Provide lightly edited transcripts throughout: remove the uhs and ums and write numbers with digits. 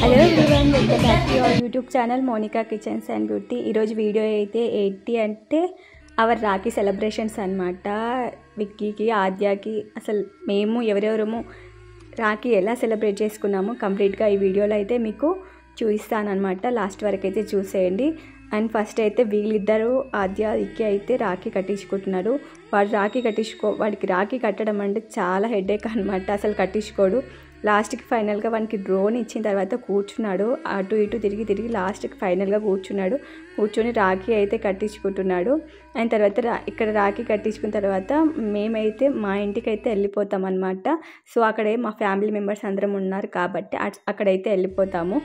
Hello everyone, welcome back to our YouTube channel Monika kitchens and beauty. ఈరోజు video అయితే 80 అంటే hour Rakhi celebrations అనమాట. విక్కీకి, ఆద్యాకి అసలు మేము ఎవరెవరము రాఖీ ఎలా సెలబ్రేట్ చేసుకున్నాము కంప్లీట్గా ఈ వీడియోలో అయితే మీకు చూపిస్తానమాట. లాస్ట్ వరకు అయితే చూసేయండి. అండ్ ఫస్ట్ అయితే వీళ్ళిద్దరూ ఆద్య విక్కీ అయితే రాఖీ కట్టించుకుంటున్నారు. వాడికి రాఖీ కట్టడం అంటే చాలా హెడేక్ అనమాట. అసలు కట్టించుకోడు. లాస్ట్కి ఫైనల్గా వానికి డ్రోన్ ఇచ్చిన తర్వాత కూర్చున్నాడు. అటు ఇటు తిరిగి లాస్ట్కి ఫైనల్గా కూర్చొని రాఖీ అయితే కట్టించుకుంటున్నాడు. అండ్ తర్వాత ఇక్కడ రాఖీ కట్టించుకున్న తర్వాత మేమైతే మా ఇంటికి అయితే వెళ్ళిపోతాం అనమాట. సో అక్కడే మా ఫ్యామిలీ మెంబర్స్ అందరం ఉన్నారు కాబట్టి అక్కడైతే వెళ్ళిపోతాము.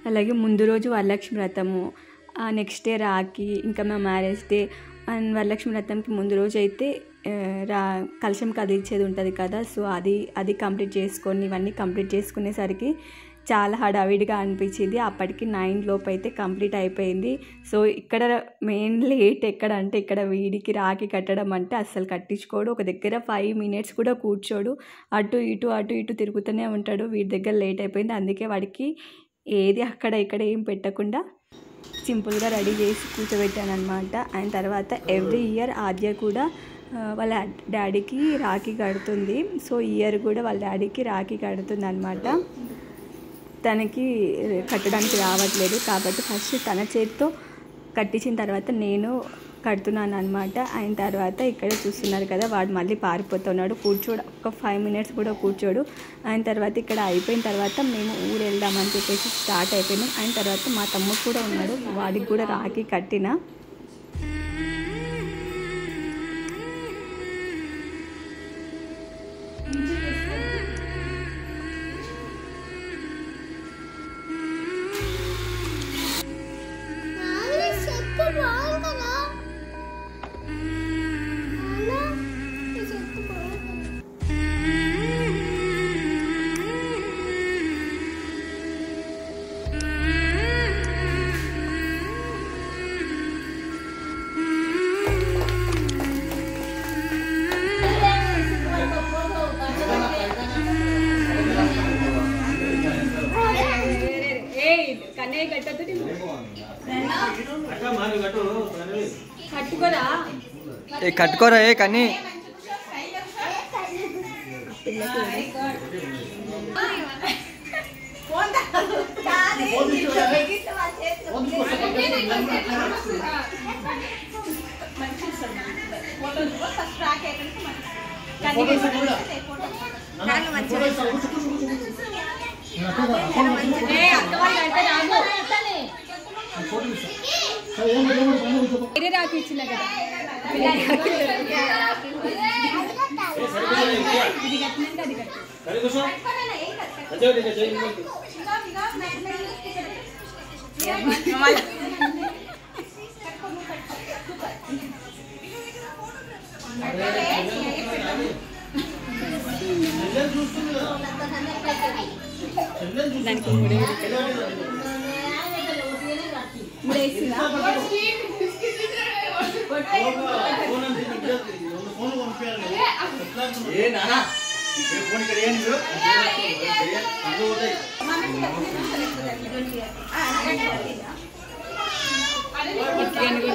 అలాగే ముందు రోజు వరలక్ష్మి వ్రతము, నెక్స్ట్ డే రాఖీ, ఇంకా మా మ్యారేజ్ డే. అండ్ వరలక్ష్మి వ్రతంకి ముందు రోజు అయితే కలశం కదిలించేది ఉంటుంది కదా. సో అది కంప్లీట్ చేసుకొని ఇవన్నీ కంప్లీట్ చేసుకునేసరికి చాలా హడావిడిగా అనిపించింది. అప్పటికి 9 లోపు అయితే కంప్లీట్ అయిపోయింది. సో ఇక్కడ మెయిన్లీ ఇక్కడ వీడికి రాఖీ కట్టడం అంటే అస్సలు కట్టించుకోడు. ఒక దగ్గర 5 మినిట్స్ కూడా కూర్చోడు. అటు ఇటు తిరుగుతూనే ఉంటాడు. వీడి దగ్గర లేట్ అయిపోయింది. అందుకే వాడికి ఏది అక్కడ ఇక్కడ ఏం పెట్టకుండా సింపుల్గా రెడీ చేసి కూర్చోబెట్టాను అనమాట. అండ్ తర్వాత ఎవ్రీ ఇయర్ ఆద్య కూడా వాళ్ళ డాడీకి రాఖీ కడుతుంది. సో ఇయర్ కూడా వాళ్ళ డాడీకి రాఖీ కడుతుంది అనమాట. తనకి కట్టడానికి రావట్లేదు కాబట్టి ఫస్ట్ తన చేతితో కట్టించిన తర్వాత నేను కడుతున్నాను అనమాట. అయిన తర్వాత ఇక్కడ చూస్తున్నారు కదా, వాడు మళ్ళీ పారిపోతున్నాడు. కూర్చోడు, ఒక 5 మినిట్స్ కూడా కూర్చోడు. అయిన తర్వాత ఇక్కడ అయిపోయిన తర్వాత మేము ఊరు వెళ్దామని చెప్పేసి స్టార్ట్ అయిపోయినాం. అయిన తర్వాత మా తమ్ముడు కూడా ఉన్నాడు, వాడికి కూడా రాఖీ కట్టిన. కట్టుకోరా కానీ రాఖీ ఇచ్చిన కదా దానికి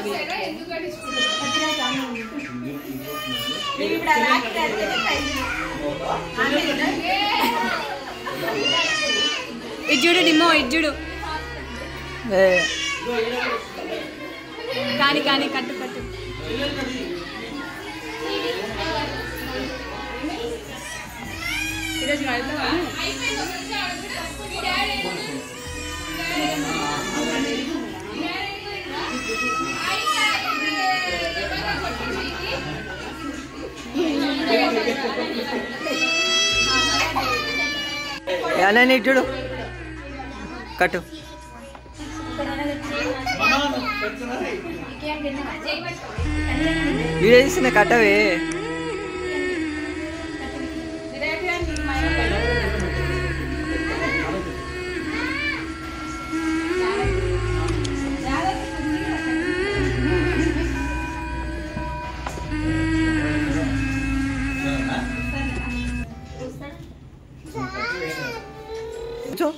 ఇజ్జుడు డిమ్మో ఇజ్జుడు కానీ కట్టు ఈరోజు ఎలా చూడు కట్టు వీడియో తీసిన కట్టవే. కూర్చో.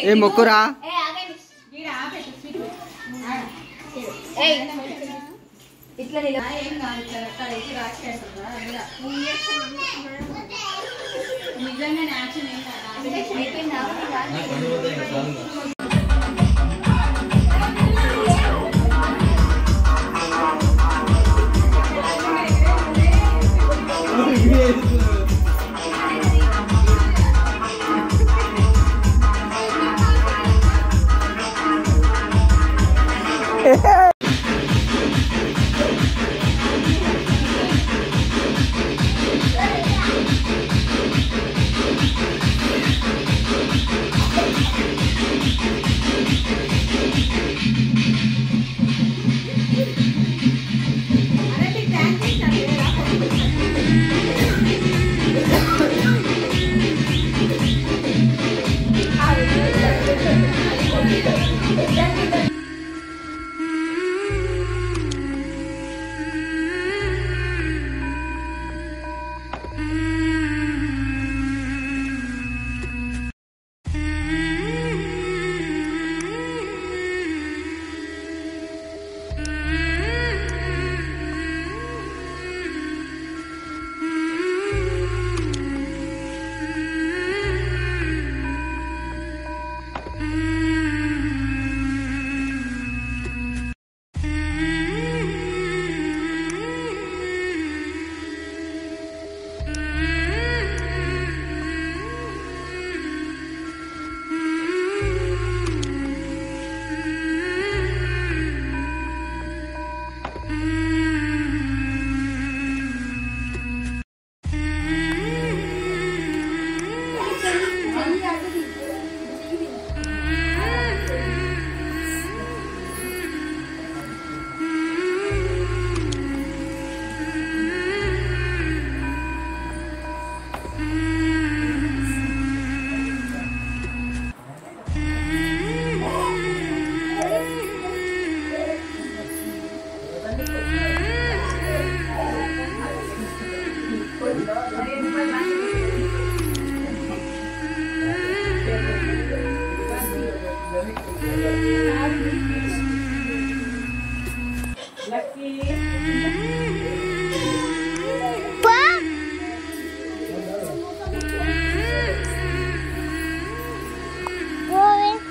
ఏ మొక్కురా.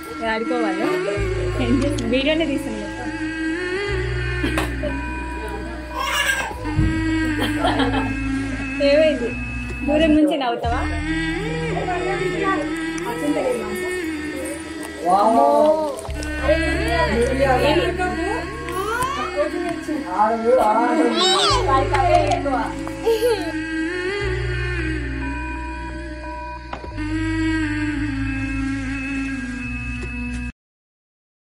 ఇట్లా ఆడుకోవాలి వీడియోనే తీసాను ఏమైంది దూరం నుంచి నవ్వుతావా ఎక్కువ